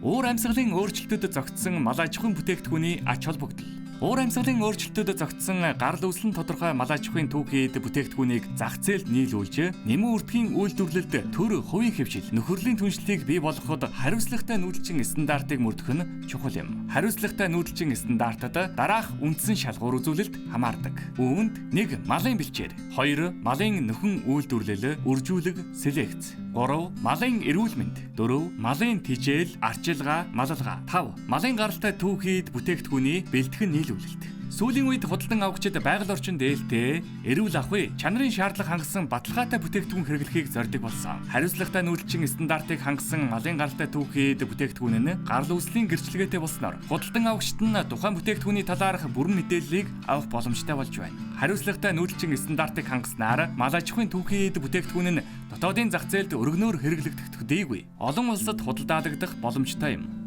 Уур амьсгалын өөрчлөлтөд зохицсон мал аж ахуйн бүтээгдэхүүний ач холбогдол. Уур амьсгалын өөрчлөлтөд зохицсон гарал үүслэн тодорхой мал аж ахуйн түүхийд бүтээгдэхүүнийг зах зээлд нийлүүлж, нэмэн үрдэхийн үйлдвэрлэлд төр хувийн хэвшил, нөхөрлийн түншлэлийг бий болгоход хариуцлагатай нүүдэлчин стандартыг мөрдөх нь чухал юм. Хариуцлагатай нүүдэлчин стандартад дараах үндсэн шалгуур үзүүлэлт хамаардаг. Үүнд 1. Малын бэлчээр, 2. Малын нөхөн үйлдвэрлэл, үржүүлэг, селекц, 3. Малын эрүүл мэнд, 4. Малын тижээл, арчилгаа, малалгаа, 5. Малын гаралтай түүхийд бүтээгдэхүүний бэлтгэн нийлүүлэлт. Сүүлийн үед худалдан авагчид байгаль орчин дээлтэй, эрүүл ахуй, чанарын шаардлага хангасан баталгаатай бүтээгдэхүүн хэрэглэхийг зорддог болсон. Хариуцлагатай нүүдэлчин стандартыг хангасан малын гаралтай түүхийд бүтээгдэхүүн нь гарал үүслийн гэрчлэгээтэй болсноор худалдан авагчид нь тухайн бүтээгдэхүүний талаарх бүрэн мэдээллийг авах боломжтой болж байна. Хариуцлагатай нүүдэлчин стандартыг хангаснаар мал аж ахуйн түүхийд бүтээгдэхүүн нь дотоодын зах зээлд өргөнөөр хэрэглэгдэх төдийгүй олон улсад худалдаалагдах боломжтой юм.